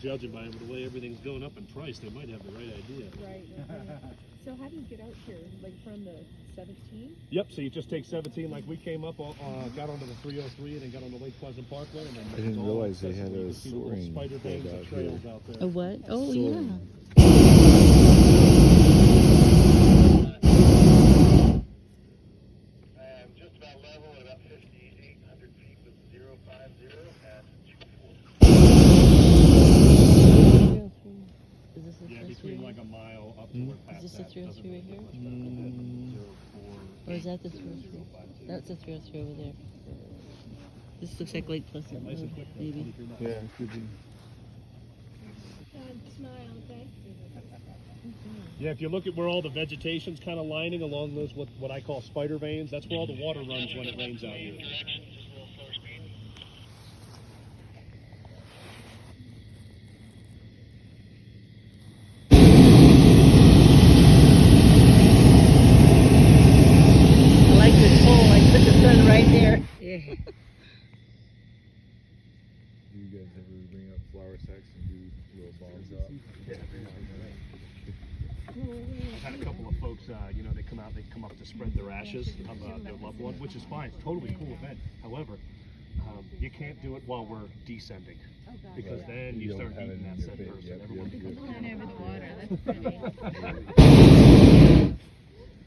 judging by the way everything's going up in price, they might have the right idea. Right. So how do you get out here? Like from the 17? Yep, so you just take 17 like we came up, got onto the 303 and then got on the Lake Pleasant Parkway. And then I didn't realize they had a see the little soaring spider veins club and out trails here. out there. A what? Oh, Soaring. Just about level at about 5,800 feet with 050 at 240. Is this a Yeah, 303? between like a mile up to Hmm? where past Is this that the doesn't 303 right look here? much better. Mm. 04. Or is that the 303? That's the 303 over there. This looks like Lake Pleasant. Nice and quick, though, Maybe. 23 miles. Yeah, it could be. Smile, okay? Yeah, if you look at where all the vegetation's kind of lining along those what I call spider veins, that's where all the water runs when it rains out here. Direction, just a little slower speed. I like this hole. I put the sun right there. Yeah. Do you guys ever bring up flour sacks and do little bombs up? I've had a couple of folks, they come up to spread their ashes of their loved one, which is fine. It's totally cool event. However, you can't do it while we're descending, because then you don't start have it eating in that your said face. person. Yep, Everyone yep, becomes yep. Flying over the water, that's pretty.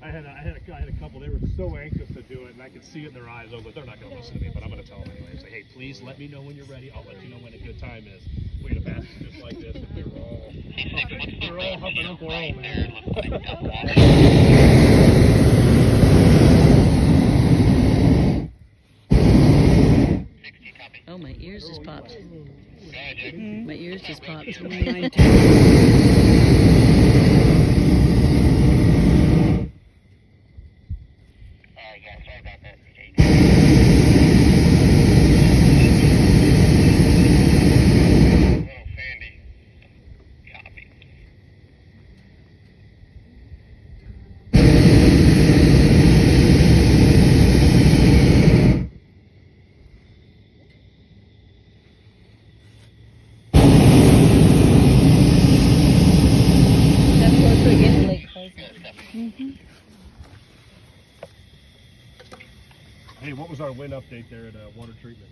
I had a couple. They were so anxious to do it, and I could see it in their eyes. Oh, but they're not going to listen to me. But I'm going to tell them anyway. Say, hey, please let me know when you're ready. I'll let you know when a good time is. We had a basket just like this, and we were all huffing Uncle Earl, man. Oh, my ears just popped. Mm-hmm. My ears just popped. Yeah, sorry about that. Little Sandy. Copy. That's close to again, Lake Pleasant. Hey, what was our wind update there at water treatment?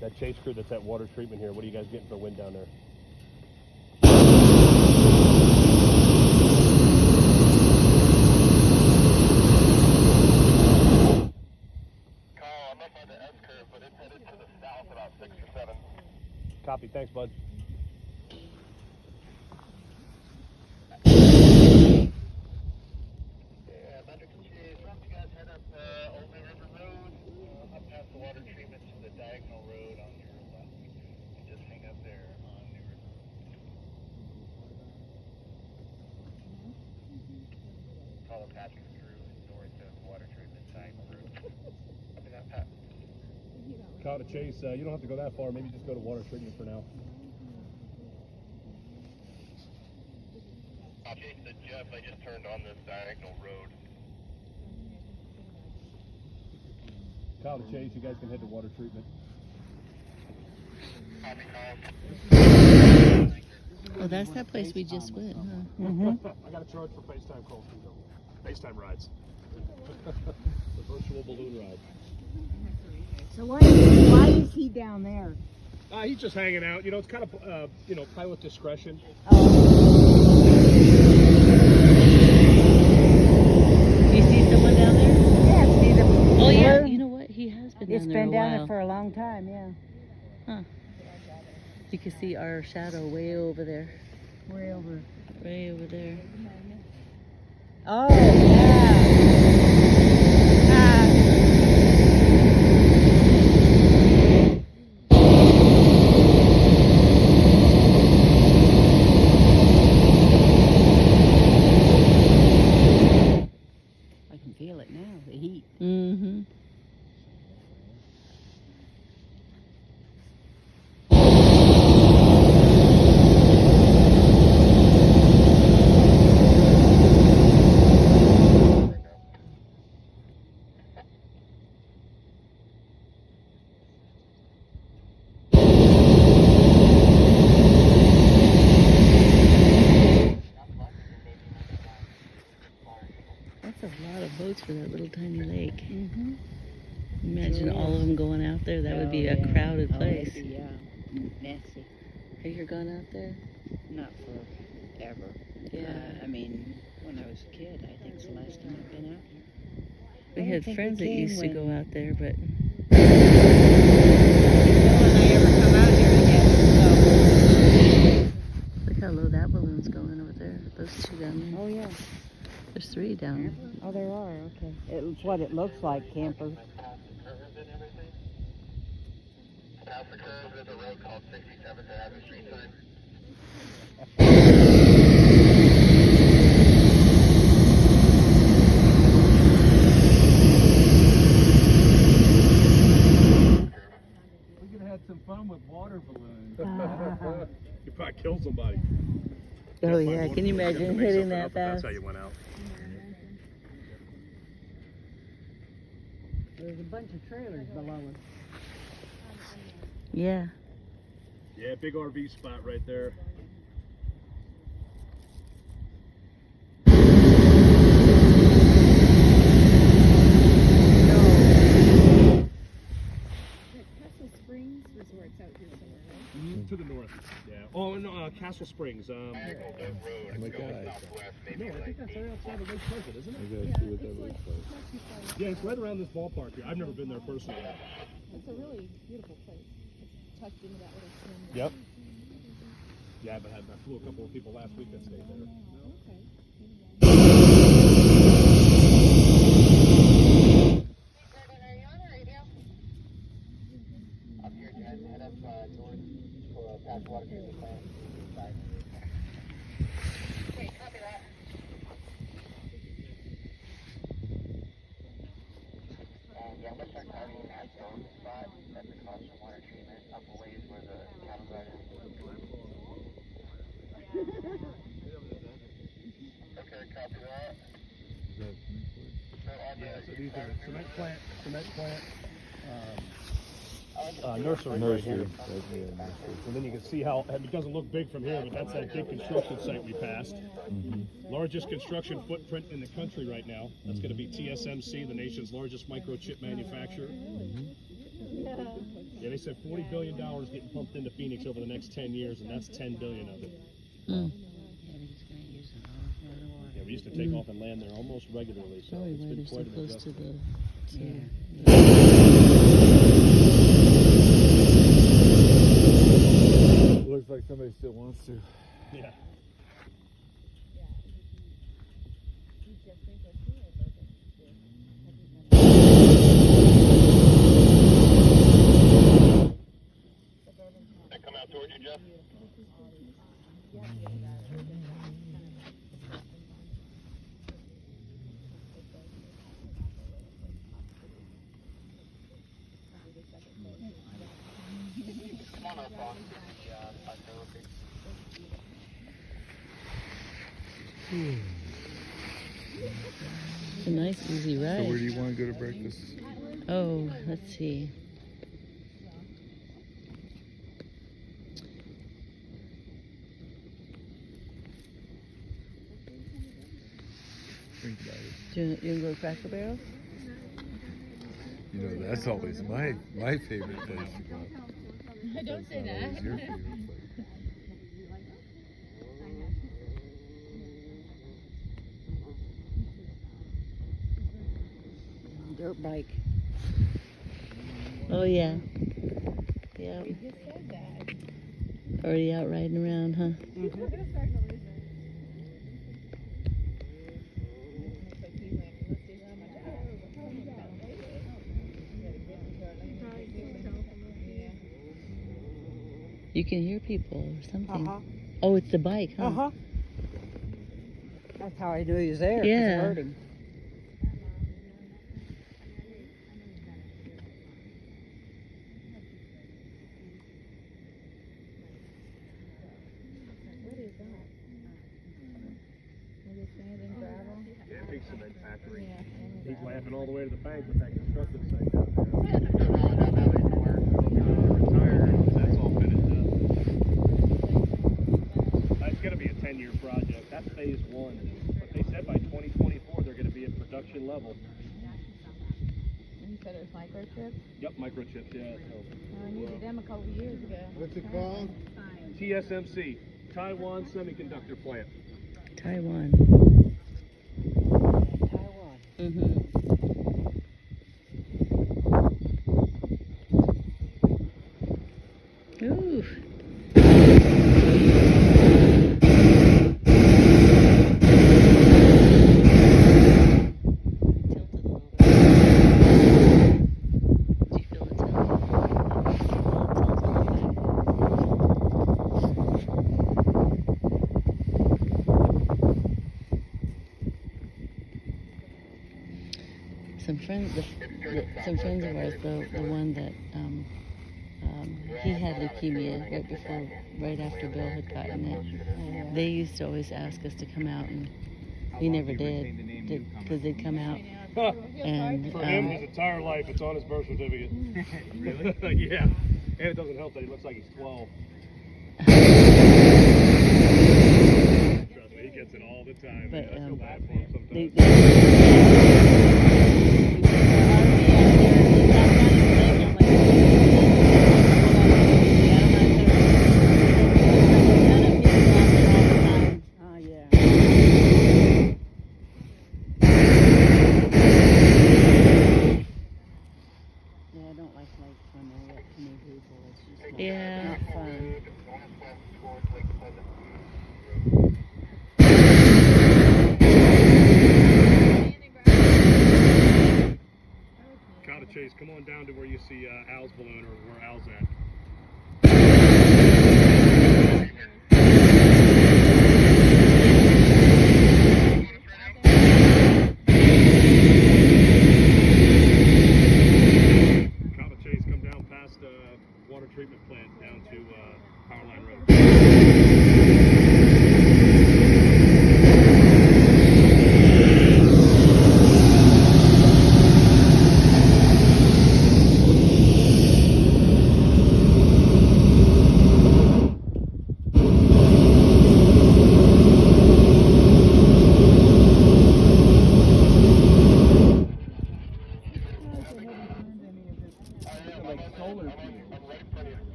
That chase crew that's at water treatment here, what are you guys getting for wind down there? Kyle, I'm up on the S curve, but it's headed to the south about 6 or 7. Copy, thanks, bud. Yeah, Thunder Chase, why don't you guys head up Old New River Road, up past the water treatment to the diagonal road on your left. And just hang up there on New River Road. Follow Patrick's crew north of water treatment diagonal road. Copy that, Pat. Caught a chase, you don't have to go that far, maybe just go to water treatment for now. Chase to Jeff, I just turned on this diagonal road. Kyle to chase, you guys can head to water treatment. Copy, Kyle. Oh, that's that place we just went, huh? I got a charge for FaceTime calls too, though. FaceTime rides. The virtual balloon ride. So why is he down there? He's just hanging out. It's kind of, pilot discretion. You see someone down there? Yeah, see the. Oh, yeah. You know what? He has been It's down there been a down while. there for a long time, yeah. Huh. You can see our shadow way over there. Way over. Way over there. Oh, yeah. I can feel it now, the heat. Mm-hmm. that little tiny lake. Mm-hmm. Imagine Sure all is. of them going out there. That would be a Oh, yeah. crowded Oh, place. it'd be, messy. Have you ever gone out there? Not forever. Yeah. I mean, when I was a kid, I think it's the last time I've been out here. We I had think we friends that came used to go when- out there, but No one I ever come out here again, look how low that balloon's going over there. Those two down so. there. Oh, yeah. There's three down. Oh, there are, okay. It's what it looks like, campers. Past the curve and everything. Past the curve, there's a road called 67 that has a street sign. We could have had some fun with water balloons. You probably killed somebody. Oh That's my yeah, one can you rule. have to imagine make hitting something that up if That's fast? how you went out. There's a bunch of trailers below us. Yeah. Yeah, big RV spot right there. Castle Springs Resort's out here somewhere, right? To the north. Yeah. Oh no, Castle Springs. Road, Oh it's my going God. southwest, No, maybe I think like that's right outside of Lake Pleasant, isn't I it? gotta see what that looks like. It's not too far. Yeah, it's right around this ballpark here. I've never been there personally. It's a really beautiful place. It's tucked into that little swim. Yep. Yeah, I flew a couple of people last week that stayed there. Okay. up here, guys, head up north for past water treatment plant. Side. Okay, copy that. Yeah, I'm gonna start targeting that stone spot at the cost of water treatment up a ways where the cattle guard is. Okay, copy that. Is that So on Yeah, the so these are cement plant, nursery. nursery? Right That's here. yeah, nursery. And then you can see how, it doesn't look big from here, but that's that big construction site we passed. Largest construction footprint in the country right now. That's going to be TSMC, the nation's largest microchip manufacturer. Yeah, they said $40 billion getting pumped into Phoenix over the next 10 years, and that's 10 billion of it. Mm. Yeah, he's gonna use an awful lot of water. Yeah, we used to take off and land there almost regularly, so Probably it's why been they're so quite an close to adjustment. the. Looks like somebody still wants to. Yeah. That come out towards you, Jeff? Come on up, boss. It's a nice easy So where do ride. you want to go to breakfast? Oh, let's see. Think about it. Do you want to go to Cracker Barrel? You know, that's always my favorite place to go. Don't say that. Always your favorite place. Dirt bike. Oh yeah. Yeah. Already out riding around, huh? You can hear people or something. Uh-huh. Oh, it's the bike, huh? Uh-huh. That's how I knew he was there. 'cause Yeah. I heard him. Yeah, big cement factory. He's laughing all the way to the bank with that construction site down there. Retired, that's all finished up. It's gonna be a 10-year project. That's phase one. But they said by 2024 they're gonna be at production level. You said it was microchip? Yep, microchipped, yeah. I needed them a couple years ago. What's it called? TSMC, Taiwan Semiconductor Plant. Taiwan. Taiwan. Mm-hmm. Ooh. Some friends of ours, the one that he had leukemia right after Bill had gotten it. They used to always ask us to come out, and we never did, because they'd come out. And For him, his entire life, it's on his birth certificate. Really? Yeah. And it doesn't help that he looks like he's 12. Trust me, he gets it all the time. But, I feel bad for him sometimes. Oh, yeah. Yeah, I don't like when they let new people. It's just Yeah. not fun. Cow Chase, come on down to where you see Al's balloon or where Al's at. Cow Chase, come down past water treatment plant down to Powerline Road.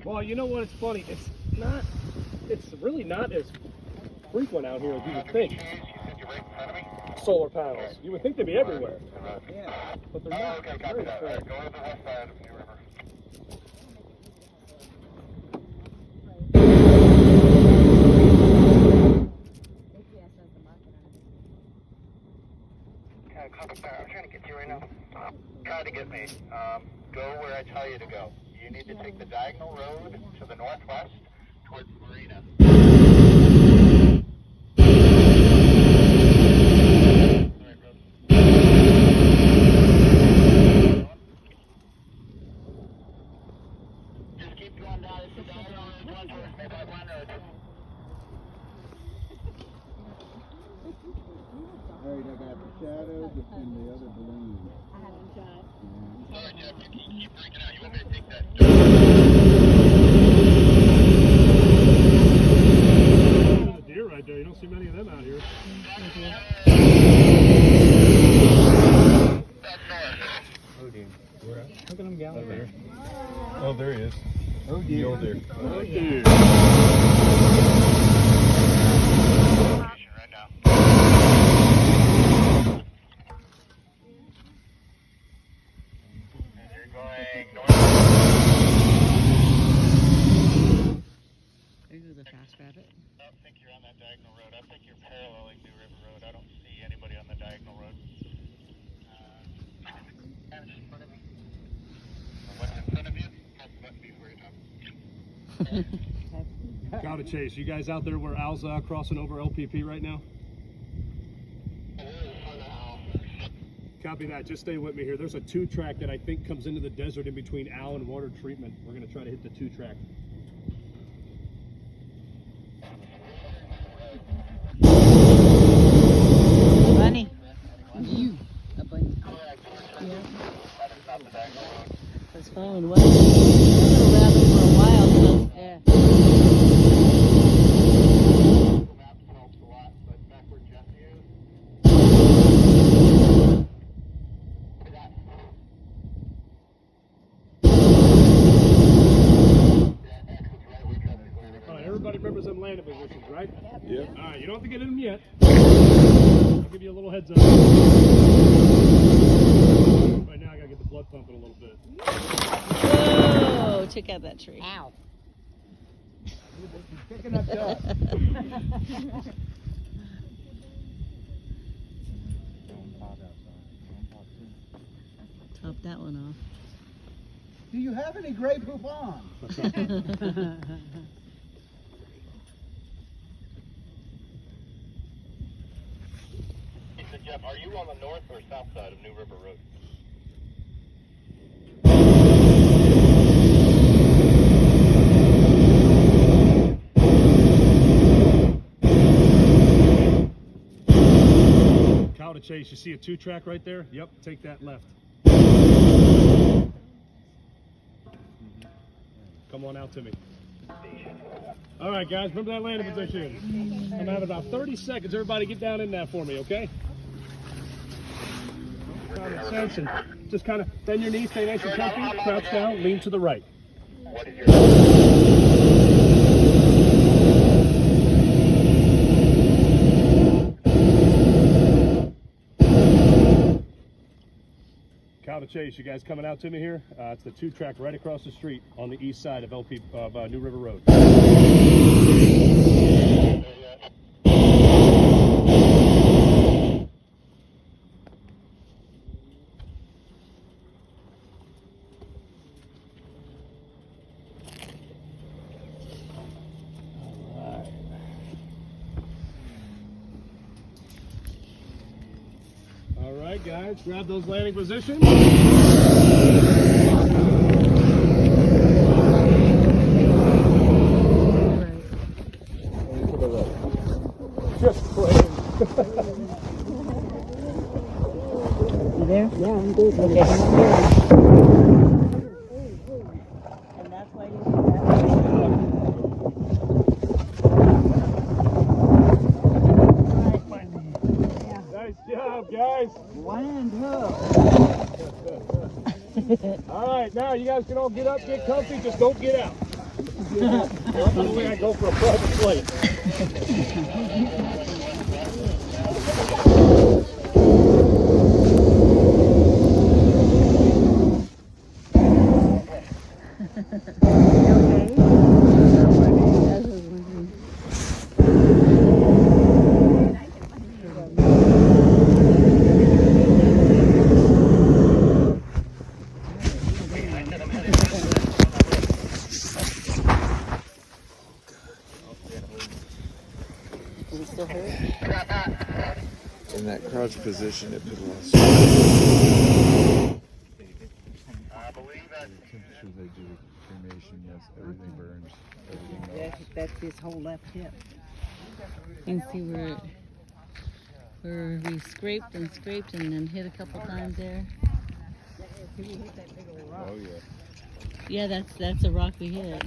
Well, you know what? It's funny. It's really not as frequent out here as you would think. Solar panels. You would think they'd be everywhere. Yeah. But they're not. Okay, It's copy very that. strange. Go to the west side of New River. Okay, copy that. I'm trying to get you right now. Try to get me. Go where I tell you to go. You need to take the diagonal road to the northwest towards Marina. Just keep going down. It's the diagonal road towards Pipeline Road. Alright, I got the shadows and the other balloon. Sorry, Jeff, you keep breaking out. You want me to take that? There's a deer right there. You don't see many of them out here. Oh dear. Where at? Look at him down there. Oh, there he is. Oh dear. Oh dear. Oh, dear. Right now. And you're going north. There goes a fast rabbit. I don't think you're on that diagonal road. I think you're paralleling New River Road. I don't see anybody on the diagonal road. Kind of in front of me. What's in front of you? Press the button before you talk. Cow to Chase. You guys out there where Al's crossing over LPP right now? Copy that. Just stay with me here. There's a 2-track that I think comes into the desert in between Al and water treatment. We're going to try to hit the 2-track. Bunny. You. A bunny. Yeah. I was following one little rabbit for a while, so yeah. Maps helps a lot, but back where Jeff is. right? Yeah. All right, you don't have to get in them yet. I'll give you a little heads up. Right now, I gotta get the blood pumping a little bit. Whoa! Check out that tree. Ow. Picking up dust. Top that one off. Do you have any Grey Poupon? So Jeff, are you on the north or south side of New River Road? Cow to Chase, you see a 2-track right there? Yep, take that left. Come on out to me. All right, guys, remember that landing position. I'm having about 30 seconds. Everybody get down in that for me, okay? Common sense, and just kind of bend your knees, stay nice and comfy, crouch down, lean to the right. What is your... Cow to Chase, you guys coming out to me here? It's the 2-track right across the street on the east side of New River Road. All right, guys, grab those landing positions. Just playing. You there? Yeah, I'm good. Okay. And that's why you Nice job, guys. Land up. All right, now you guys can all get up, get comfy, just don't get out. Normally I go for a private flight. Is it still hurt? In that crouch position, it could last. I believe that... The temperature they do cremation, yes, everything burns. Everything melts. That's his whole left hip. You can see where we scraped and then hit a couple times there. Oh yeah. Yeah, that's a rock we hit.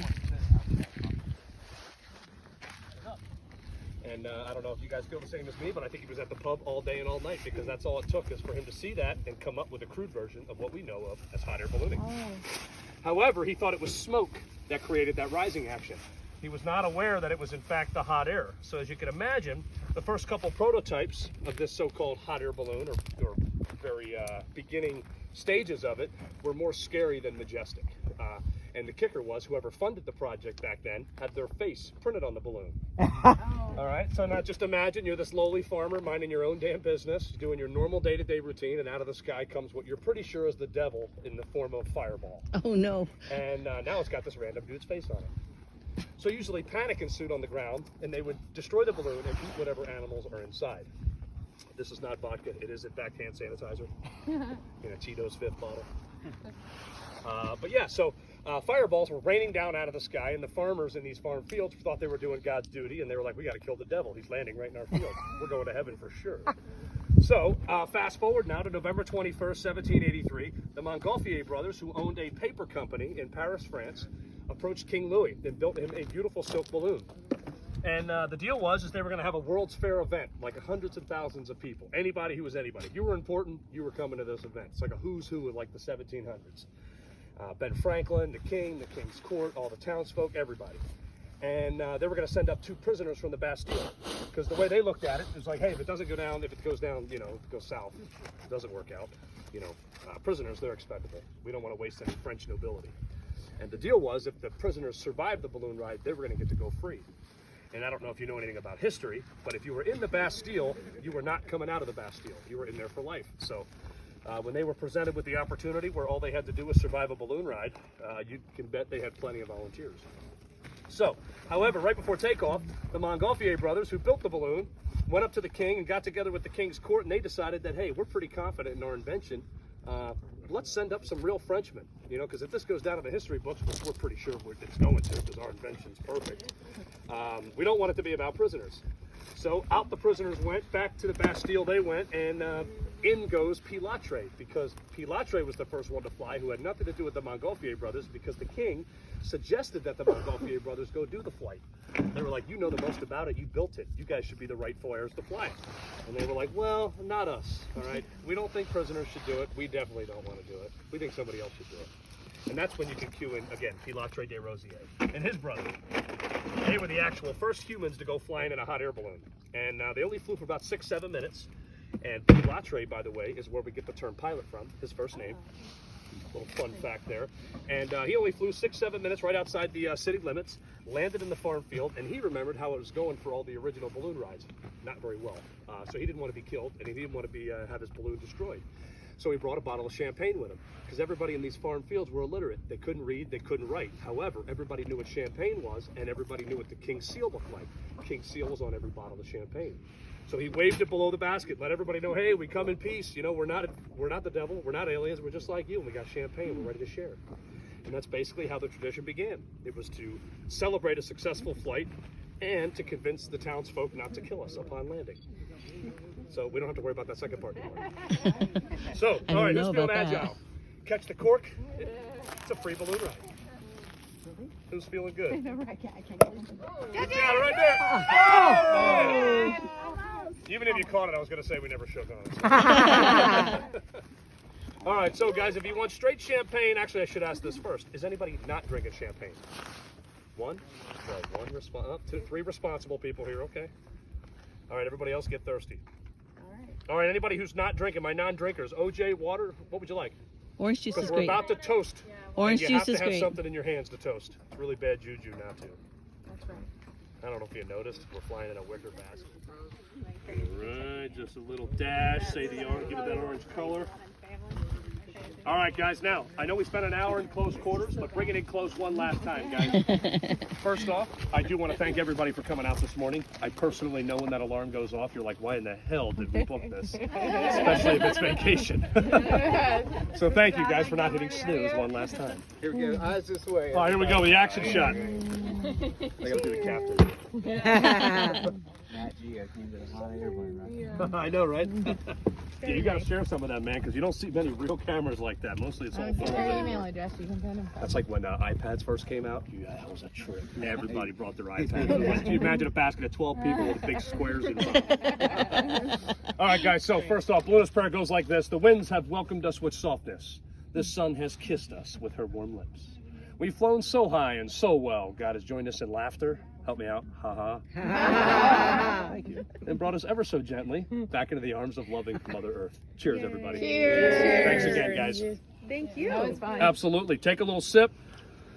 And I don't know if you guys feel the same as me, but I think he was at the pub all day and all night because that's all it took is for him to see that and come up with a crude version of what we know of as hot air ballooning. However, he thought it was smoke that created that rising action. He was not aware that it was in fact the hot air. So as you can imagine, the first couple prototypes of this so-called hot air balloon or very beginning stages of it were more scary than majestic. And the kicker was whoever funded the project back then had their face printed on the balloon. All right, so now just imagine you're this lowly farmer minding your own damn business, doing your normal day-to-day routine, and out of the sky comes what you're pretty sure is the devil in the form of Fireball. Oh no. And now it's got this random dude's face on it. So usually panic ensued on the ground, and they would destroy the balloon and eat whatever animals are inside. This is not vodka. It is in fact hand sanitizer in a Tito's 5th bottle. But yeah, so fireballs were raining down out of the sky, and the farmers in these farm fields thought they were doing God's duty, and they were like, we got to kill the devil. He's landing right in our field. We're going to heaven for sure. So fast forward now to November 21st, 1783. The Montgolfier brothers, who owned a paper company in Paris, France, approached King Louis and built him a beautiful silk balloon. And the deal was they were going to have a World's Fair event, like hundreds of thousands of people. Anybody who was anybody. If you were important, you were coming to this event. It's like a who's who of like the 1700s. Ben Franklin, the King's court, all the townsfolk, everybody. and they were going to send up 2 prisoners from the Bastille, because the way they looked at it was like, hey, if it doesn't go down, if it goes down, you know, if it goes south, it doesn't work out, you know, prisoners, they're expendable. We don't want to waste any French nobility. And the deal was, if the prisoners survived the balloon ride, they were going to get to go free. And I don't know if you know anything about history, but if you were in the Bastille, you were not coming out of the Bastille. You were in there for life. So when they were presented with the opportunity where all they had to do was survive a balloon ride, you can bet they had plenty of volunteers. So, however, right before takeoff, the Montgolfier brothers, who built the balloon, went up to the king and got together with the king's court, and they decided that, hey, we're pretty confident in our invention. Let's send up some real Frenchmen, you know, because if this goes down in the history books, which we're pretty sure it's going to, because our invention's perfect, we don't want it to be about prisoners. So out the prisoners went, back to the Bastille they went, and in goes Pilatre, because Pilatre was the first one to fly, who had nothing to do with the Montgolfier brothers, because the king suggested that the Montgolfier brothers go do the flight. They were like, you know the most about it, you built it, you guys should be the right flyers to fly it. And they were like, well, not us, all right? We don't think prisoners should do it, we definitely don't want to do it. We think somebody else should do it. And that's when you can cue in, again, Pilatre de Rosier and his brother. They were the actual first humans to go flying in a hot air balloon. And they only flew for about 6-7 minutes. And Pilatre, by the way, is where we get the term pilot from, his first name. Little fun fact there. And he only flew 6-7 minutes right outside the city limits, landed in the farm field, and he remembered how it was going for all the original balloon rides. Not very well. So he didn't want to be killed, and he didn't want to have his balloon destroyed. So he brought a bottle of champagne with him, because everybody in these farm fields were illiterate. They couldn't read, they couldn't write. However, everybody knew what champagne was, and everybody knew what the king's seal looked like. King's seal was on every bottle of champagne. So he waved it below the basket, let everybody know, hey, we come in peace. You know, we're not the devil, we're not aliens, we're just like you, and we got champagne, we're ready to share. And that's basically how the tradition began. It was to celebrate a successful flight and to convince the townsfolk not to kill us upon landing. So we don't have to worry about that second part anymore. So, all right, who's feeling agile? Catch the cork. It's a free balloon ride. Who's feeling good? You got it right there. Oh! Even if you caught it, I was going to say we never shook on it. All right, so guys, if you want straight champagne, actually I should ask this first. Is anybody not drinking champagne? One? Right, two, 3 responsible people here, okay. All right, everybody else get thirsty. All right, anybody who's not drinking, my non-drinkers, OJ, water, what would you like? Orange juice is we're great. about to toast. Orange juice is great. You have to have something in your hands to toast. It's really bad juju not to. That's right. I don't know if you noticed, we're flying in a wicker basket. All right, just a little dash, say the orange, give it that orange color. All right, guys, now, I know we spent an hour in close quarters, but bring it in close one last time, guys. First off, I do want to thank everybody for coming out this morning. I personally know when that alarm goes off, you're like, why in the hell did we book this? Especially if it's vacation. So thank you, guys, for not hitting snooze one last time. Here we go, eyes this way. All right, here we go, the action shot. I gotta do the captain. Gee, I came to the hot airplane right I know, right? Yeah, you gotta share some of that, man, because you don't see many real cameras like that. Mostly it's all phones. Your email address, you can send them. That's like when iPads first came out. Yeah, that was a trip. Everybody brought their iPads. Can you imagine a basket of 12 people with big squares inside? All right, guys, so first off, Balloonist Prayer goes like this. The winds have welcomed us with softness. The sun has kissed us with her warm lips. We've flown so high and so well. God has joined us in laughter. Help me out. Ha ha. Thank you. And brought us ever so gently back into the arms of loving Mother Earth. Cheers, everybody. Cheers. Thanks again, guys. Thank you. That was fun. Absolutely. Take a little sip.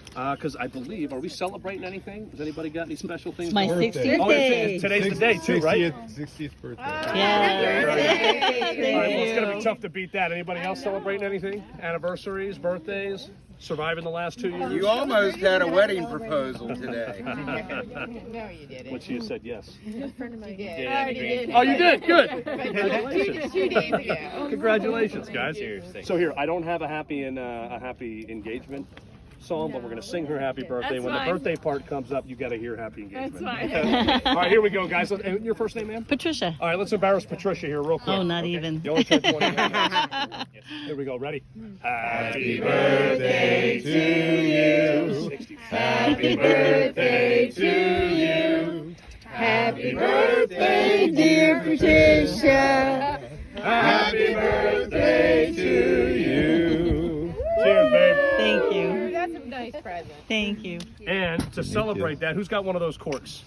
Because I believe, are we celebrating anything? Has anybody got any special things? It's my to do? 60th Oh, day. today's the day too, right? 60th birthday. Yeah. All right, well, it's Thank going to be you. tough to beat that. Anybody else celebrating anything? Anniversaries, birthdays, surviving the last 2 years? You almost had a wedding proposal today. No, you didn't. When she said yes. You did. Yeah, I already did. Oh, you did? Good. Two Congratulations. days ago. Congratulations, guys. So here, I don't have a happy engagement song, but we're going to sing her happy birthday. That's When fine. the birthday part comes up, you got to hear happy engagement. That's fine. All right, here we go, guys. And your first name, ma'am? Patricia. All right, let's embarrass Patricia here real quick. Oh, not even. You only turned 20. Here we go. Ready? Happy birthday to you. Happy birthday to you. Happy birthday, dear Patricia. Happy birthday to you. Cheers, babe. Thank you. That's a nice present. Thank you. And And to celebrate that, who's got one of those corks?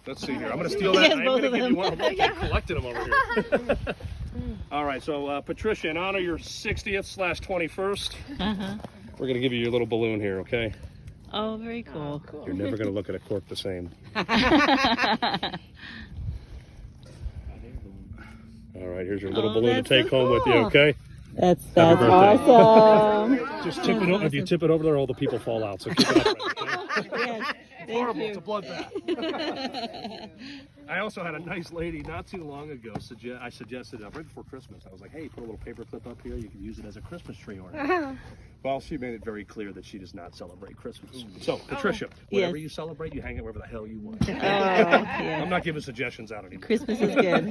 Let's see here. I'm going to steal that. Yes, I'm both going to of give you them. one. I'm collecting them over here. All right, so Patricia, in honor of your 60th/21st, we're going to give you your little balloon here, okay? Oh, very cool. You're never going to look at a cork the same. All right, here's your little balloon to that's take so home with you, cool. okay? That's birthday. awesome. Just tip it over. If you tip it over there, all the people fall out. So keep it upright, okay? Yes, It's horrible. It's a bloodbath. I also had a nice lady not too long ago. I suggested right before Christmas. I was like, "Hey, put a little paper clip up here. You can use it as a Christmas tree ornament." Well, she made it very clear that she does not celebrate Christmas. So, Patricia, whatever Yes. you celebrate, you hang it wherever the hell you want. Oh, yeah. I'm not giving suggestions out anymore. Christmas is good.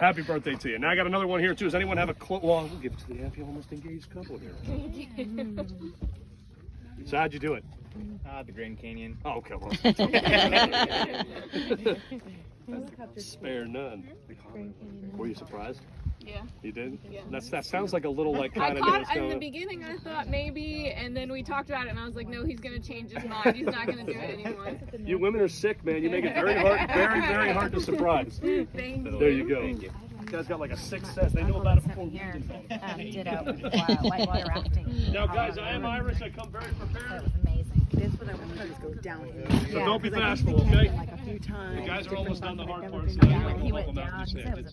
Happy birthday to you. Now I got another one here too. Does anyone have a well, we'll give it to the happy almost engaged couple here. So how'd you do it? The Grand Canyon. Oh, okay. Well, spare none. Were you surprised? Yeah. You did? Yeah. That sounds like a little like I kind of. thought in the beginning, I thought maybe, and then we talked about it, and I was like, no, he's gonna change his mind. He's not gonna do it anymore. You women are sick, man. You make it very hard, very hard to surprise. Thank you. There you go. You guys got like a sixth sense. They know about it before we do. Ditto, whitewater rafting. Now, guys, I am Irish. I come very prepared. Amazing. That's what I want to do is go downhill. So don't be bashful, okay? Like a few times. The guys are almost done the hard part. So When he went down, he said it was